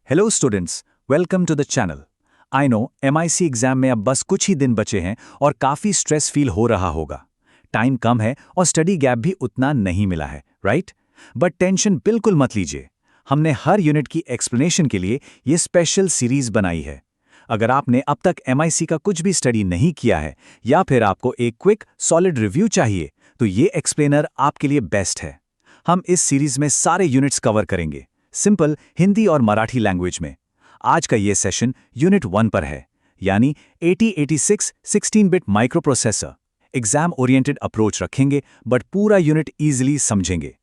Hello students, welcome to the channel. I know MIC exam में अब बस कुछ ही दिन बचे हैं और काफ़ी स्ट्रेस फील हो रहा होगा। टाइम कम है और स्टडी गैप भी उतना नहीं मिला है, राइट? बट टेंशन बिल्कुल मत लीजिए। हमने हर यूनिट की एक्सप्लेनेशन के लिए ये स्पेशल सीरीज बनाई है। अगर आपने अब तक एमआईसी का कुछ भी स्टडी नहीं किया है या फिर आपको एक क्विक सॉलिड रिव्यू चाहिए, तो ये एक्सप्लेनर आपके लिए बेस्ट है। हम इस सीरीज में सारे यूनिट्स कवर करेंगे, सिंपल हिंदी और मराठी लैंग्वेज में। आज का ये सेशन यूनिट 1 पर है, यानी 8086 16-बिट microprocessor. Exam oriented approach रखेंगे बट पूरा यूनिट इजीली समझेंगे।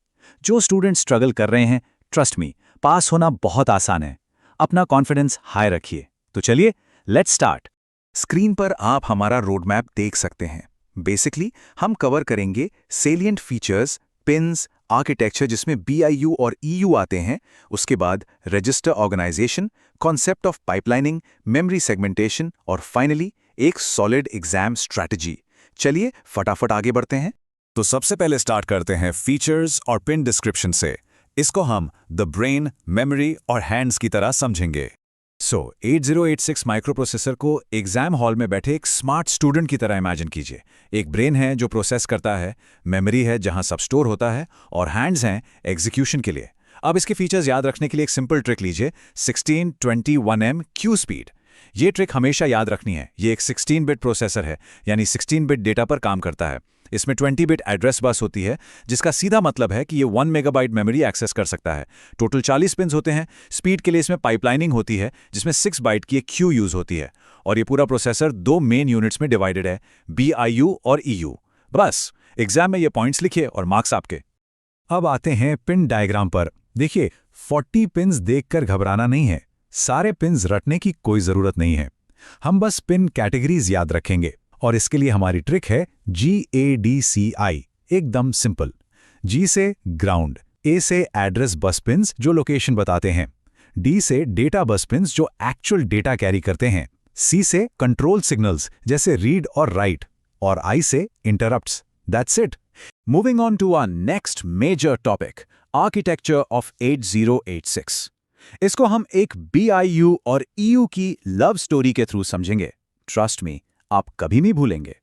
जो स्टूडेंट स्ट्रगल कर रहे हैं, ट्रस्ट मी, पास होना बहुत आसान है। अपना कॉन्फिडेंस हाई रखिए। तो चलिए, लेट्स स्टार्ट। स्क्रीन पर आप हमारा रोड मैप देख सकते हैं। बेसिकली हम कवर करेंगे सेलिएंट फीचर्स, पिन्स, आर्किटेक्चर जिसमें BIU और EU आते हैं, उसके बाद register organisation, concept of pipelining, memory segmentation और फाइनली एक सॉलिड एग्जाम स्ट्रैटेजी। चलिए फटाफट आगे बढ़ते हैं। तो सबसे पहले स्टार्ट करते हैं फीचर्स और पिन डिस्क्रिप्शन से। इसको हम द ब्रेन, मेमोरी और हैंड्स की तरह समझेंगे। 8086 माइक्रोप्रोसेसर को एग्जाम हॉल में बैठे एक स्मार्ट स्टूडेंट की तरह इमेजिन कीजिए। एक ब्रेन है जो प्रोसेस करता है, मेमोरी है जहां सब स्टोर होता है, और हैंड्स हैं एग्जीक्यूशन के लिए। अब इसके फीचर्स याद रखने के लिए एक सिंपल ट्रिक लीजिए, 1621M क्यू स्पीड। ये ट्रिक हमेशा याद रखनी है। ये एक 16-बिट प्रोसेसर है, यानी 16-बिट डेटा पर काम करता है। इसमें 20-बिट एड्रेस बस होती है, जिसका सीधा मतलब है कि ये 1 मेगाबाइट मेमोरी एक्सेस कर सकता है। टोटल 40 पिन्स होते हैं। स्पीड के लिए इसमें पाइपलाइनिंग होती है, जिसमें 6 बाइट की एक क्यू यूज होती है। और ये पूरा प्रोसेसर 2 मेन यूनिट्स में डिवाइडेड है, BIU और EU। बस एग्जाम में ये पॉइंट्स लिखिए और मार्क्स आपके। अब आते हैं पिन डायग्राम पर। देखिए, 40 पिन्स देखकर घबराना नहीं है। सारे पिन्स रटने की कोई जरूरत नहीं है। हम बस पिन कैटेगरीज याद रखेंगे और इसके लिए हमारी ट्रिक है GADCI। एकदम सिंपल। G से ग्राउंड, A से एड्रेस बस पिन्स जो लोकेशन बताते हैं, D से डेटा बस पिन्स जो एक्चुअल डेटा कैरी करते हैं, C से कंट्रोल सिग्नल्स जैसे रीड और राइट, और I से interrupts. That's it. Moving on to our next major topic, architecture of 8086। इसको हम एक BIU और EU की लव स्टोरी के थ्रू समझेंगे। ट्रस्ट मी, आप कभी नहीं भूलेंगे।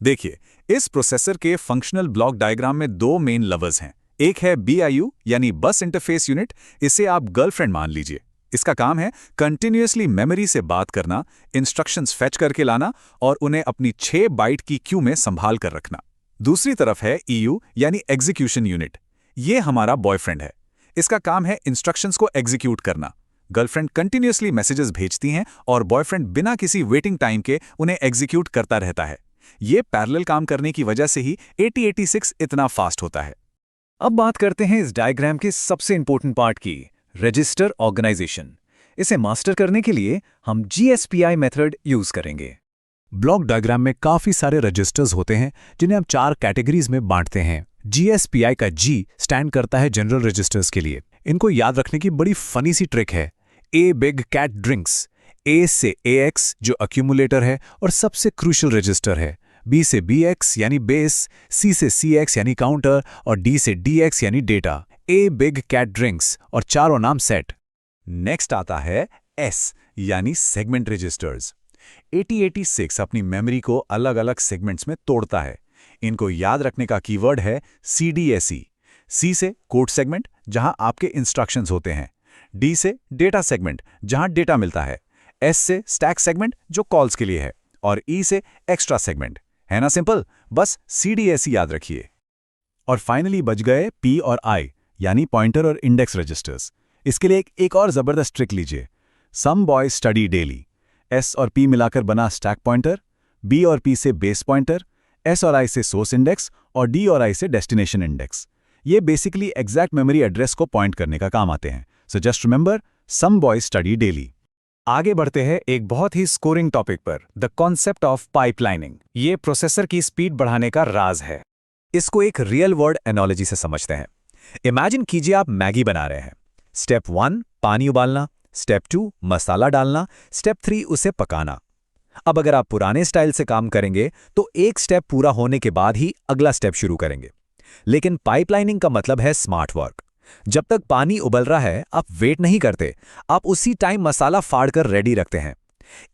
देखिए, इस प्रोसेसर के फंक्शनल ब्लॉक डायग्राम में 2 मेन लवर्स हैं। एक है BIU यानी बस इंटरफेस यूनिट। इसे आप गर्लफ्रेंड मान लीजिए। इसका काम है कंटिन्यूअसली मेमोरी से बात करना, इंस्ट्रक्शंस फेच करके लाना और उन्हें अपनी 6 बाइट की क्यू में संभाल कर रखना। दूसरी तरफ है EU यानी एग्जीक्यूशन यूनिट। ये हमारा बॉयफ्रेंड है। इसका काम है इंस्ट्रक्शंस को एग्जीक्यूट करना। गर्लफ्रेंड कंटिन्यूअसली मैसेजेस भेजती हैं और बॉयफ्रेंड बिना किसी वेटिंग टाइम के उन्हें एग्जीक्यूट करता रहता है। ये पैरेलल काम करने की वजह से ही 8086 इतना फास्ट होता है। अब बात करते हैं इस डायग्राम के सबसे इंपॉर्टेंट पार्ट की, रजिस्टर ऑर्गेनाइजेशन। इसे मास्टर करने के लिए हम GSPI मेथड यूज करेंगे। ब्लॉक डायग्राम में काफी सारे रजिस्टर्स होते हैं जिन्हें हम 4 कैटेगरीज में बांटते हैं। GSPI का G स्टैंड करता है जनरल रजिस्टर्स के लिए। इनको याद रखने की बड़ी फनी सी ट्रिक है। A big cat drinks. A से AX जो अक्यूमुलेटर है और सबसे क्रूशियल रजिस्टर है। B से BX यानी बेस, C से CX यानी काउंटर और D से DX यानी data. A big cat drinks और चारों नाम सेट। नेक्स्ट आता है S यानी सेगमेंट रजिस्टर्स। 8086 अपनी मेमोरी को अलग अलग सेगमेंट्स में तोड़ता है। इनको याद रखने का कीवर्ड है CDSE। C से कोड सेगमेंट जहां आपके इंस्ट्रक्शंस होते हैं, D से डेटा सेगमेंट जहां डेटा मिलता है, S से स्टैक सेगमेंट जो कॉल्स के लिए है, और E से एक्स्ट्रा सेगमेंट। है ना सिंपल? बस CDSE याद रखिए। और फाइनली बच गए P और I यानी पॉइंटर और इंडेक्स रजिस्टर्स। इसके लिए एक और जबरदस्त ट्रिक लीजिए। सम बॉय स्टडी डेली। S और P मिलाकर बना स्टैक पॉइंटर, B और P से बेस पॉइंटर, S और I से सोर्स इंडेक्स और D और I से डेस्टिनेशन इंडेक्स। ये बेसिकली एग्जैक्ट मेमोरी एड्रेस को पॉइंट करने का काम आते हैं। सो जस्ट रिमेंबर, सम बॉय स्टडी डेली। आगे बढ़ते हैं एक बहुत ही स्कोरिंग टॉपिक पर, द कॉन्सेप्ट ऑफ पाइपलाइनिंग। ये प्रोसेसर की स्पीड बढ़ाने का राज है। इसको एक रियल वर्ल्ड एनालॉजी से समझते हैं। इमेजिन कीजिए आप मैगी बना रहे हैं। स्टेप 1 पानी उबालना, स्टेप 2 मसाला डालना, स्टेप 3 उसे पकाना। अब अगर आप पुराने स्टाइल से काम करेंगे तो एक स्टेप पूरा होने के बाद ही अगला स्टेप शुरू करेंगे। लेकिन पाइपलाइनिंग का मतलब है स्मार्ट वर्क। जब तक पानी उबल रहा है आप वेट नहीं करते, आप उसी टाइम मसाला फाड़ कर रेडी रखते हैं।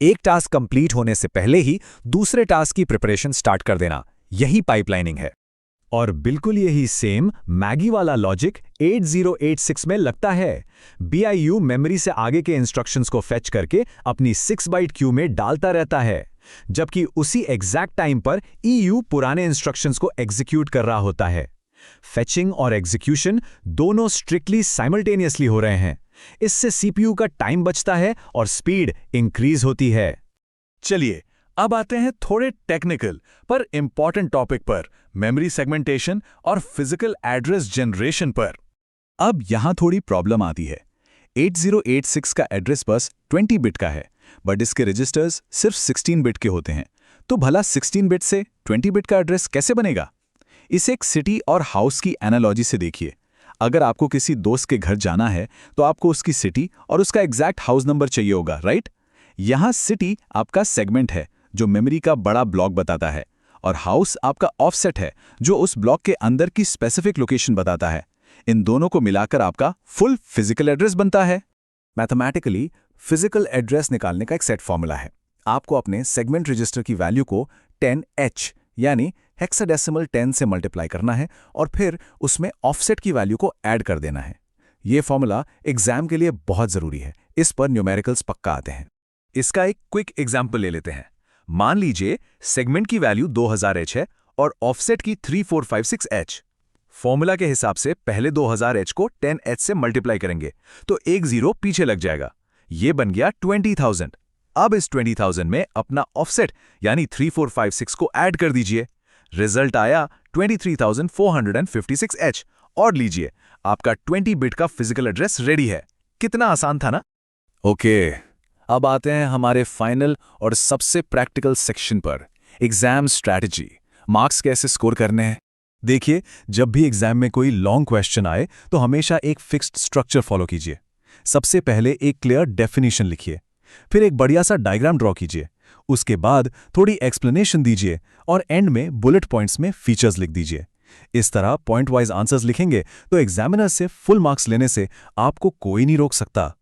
एक टास्क कंप्लीट होने से पहले ही दूसरे टास्क की प्रिपरेशन स्टार्ट कर देना, यही पाइपलाइनिंग है। और बिल्कुल यही सेम मैगी वाला लॉजिक 8086 में लगता है। BIU मेमोरी से आगे के इंस्ट्रक्शंस को फेच करके अपनी 6 बाइट क्यू में डालता रहता है, जबकि उसी एग्जैक्ट टाइम पर EU पुराने इंस्ट्रक्शंस को एग्जीक्यूट कर रहा होता है। फेचिंग और एग्जीक्यूशन दोनों स्ट्रिक्टली साइमल्टेनियसली हो रहे हैं। इससे CPU का टाइम बचता है और स्पीड इंक्रीज होती है। चलिए अब आते हैं थोड़े टेक्निकल पर इंपॉर्टेंट टॉपिक पर, मेमोरी सेगमेंटेशन और फिजिकल एड्रेस जनरेशन पर। अब यहां थोड़ी प्रॉब्लम आती है। 8086 का एड्रेस बस 20 बिट का है, बट इसके रजिस्टर्स सिर्फ 16 बिट के होते हैं। तो भला 16 बिट से 20 बिट का एड्रेस कैसे बनेगा? इसे एक सिटी और हाउस की एनालॉजी से देखिए। अगर आपको किसी दोस्त के घर जाना है तो आपको उसकी सिटी और उसका एग्जैक्ट हाउस नंबर चाहिए होगा, राइट? यहां सिटी आपका सेगमेंट है जो मेमोरी का बड़ा ब्लॉक बताता है, और हाउस आपका ऑफसेट है जो उस ब्लॉक के अंदर की स्पेसिफिक लोकेशन बताता है। इन दोनों को मिलाकर आपका फुल फिजिकल एड्रेस बनता है। मैथमेटिकली फिजिकल एड्रेस निकालने का एक सेट फॉर्मूला है। आपको अपने सेगमेंट रजिस्टर की वैल्यू को 10H यानी हेक्साडेसिमल 10 से मल्टीप्लाई करना है और फिर उसमें ऑफसेट की वैल्यू को ऐड कर देना है। ये फॉर्मूला एग्जाम के लिए बहुत जरूरी है। इस पर न्यूमेरिकल्स पक्का आते हैं। इसका एक क्विक एग्जाम्पल ले लेते हैं। मान लीजिए सेगमेंट की वैल्यू 2000H है और ऑफसेट की 3456H। फॉर्मूला के हिसाब से पहले 2000H को 10H से मल्टीप्लाई करेंगे तो एक जीरो पीछे लग जाएगा। ये बन गया 20,000। अब इस 20,000 में अपना ऑफसेट यानी 3456 को ऐड कर दीजिए। रिजल्ट आया 23,456H। और लीजिए आपका 20 बिट का फिजिकल एड्रेस रेडी है। कितना आसान था ना? ओके, अब आते हैं हमारे फाइनल और सबसे प्रैक्टिकल सेक्शन पर, एग्जाम स्ट्रैटेजी। मार्क्स कैसे स्कोर करने हैं? देखिए, जब भी एग्जाम में कोई लॉन्ग क्वेश्चन आए तो हमेशा एक फिक्स्ड स्ट्रक्चर फॉलो कीजिए। सबसे पहले एक क्लियर डेफिनेशन लिखिए, फिर एक बढ़िया सा डायग्राम ड्रॉ कीजिए, उसके बाद थोड़ी एक्सप्लेनेशन दीजिए और एंड में बुलेट पॉइंट्स में फीचर्स लिख दीजिए। इस तरह पॉइंट वाइज आंसर्स लिखेंगे तो एग्जामिनर से फुल मार्क्स लेने से आपको कोई नहीं रोक सकता।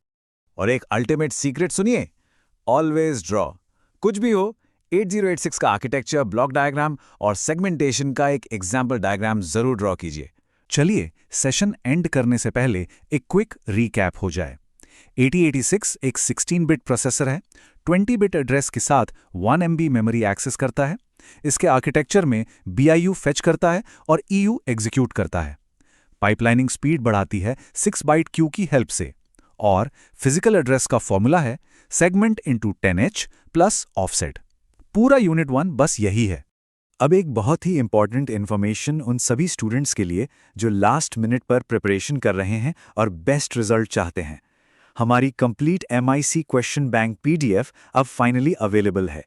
और एक अल्टीमेट सीक्रेट सुनिए, ऑलवेज ड्रॉ। कुछ भी हो, 8086 का आर्किटेक्चर, ब्लॉक डायग्राम और सेगमेंटेशन का एक एग्जाम्पल डायग्राम जरूर ड्रॉ कीजिए। चलिए सेशन एंड करने से पहले एक क्विक रीकैप हो जाए। 8086 एक 16 बिट प्रोसेसर है, 20 बिट एड्रेस के साथ 1 MB मेमोरी एक्सेस करता है। इसके आर्किटेक्चर में BIU फेच करता है और EU एग्जीक्यूट करता है। पाइपलाइनिंग स्पीड बढ़ाती है 6 बाइट क्यू की हेल्प से। और फिजिकल एड्रेस का फॉर्मूला है segment into 10H plus offset. पूरा यूनिट 1 बस यही है। अब एक बहुत ही इंपॉर्टेंट इन्फॉर्मेशन उन सभी स्टूडेंट्स के लिए जो लास्ट मिनट पर प्रिपरेशन कर रहे हैं और बेस्ट रिजल्ट चाहते हैं। हमारी complete MIC question bank PDF अब फाइनली अवेलेबल है।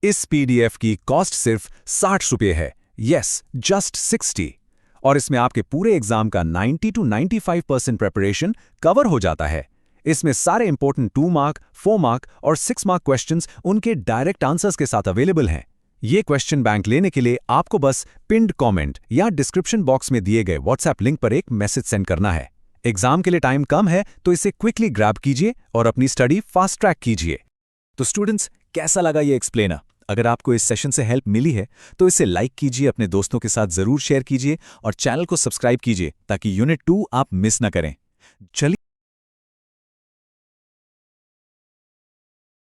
इस PDF की कॉस्ट सिर्फ 60 रुपये है। Yes, just 60। और इसमें आपके पूरे एग्जाम का 90 to 95% प्रिपरेशन कवर हो जाता है। इसमें सारे इंपॉर्टेंट 2 मार्क, 4 मार्क और 6 मार्क क्वेश्चंस उनके डायरेक्ट आंसर्स के साथ अवेलेबल हैं। ये क्वेश्चन बैंक लेने के लिए आपको बस पिन्ड कमेंट या डिस्क्रिप्शन बॉक्स में दिए गए व्हाट्सएप लिंक पर एक मैसेज सेंड करना है। एग्जाम के लिए टाइम कम है तो इसे क्विकली ग्रैब कीजिए और अपनी स्टडी फास्ट ट्रैक कीजिए। तो स्टूडेंट्स, कैसा लगा ये एक्सप्लेनर? अगर आपको इस सेशन से हेल्प मिली है तो इसे लाइक कीजिए, अपने दोस्तों के साथ जरूर शेयर कीजिए और चैनल को सब्सक्राइब कीजिए ताकि यूनिट 2 आप मिस न करें। चलिए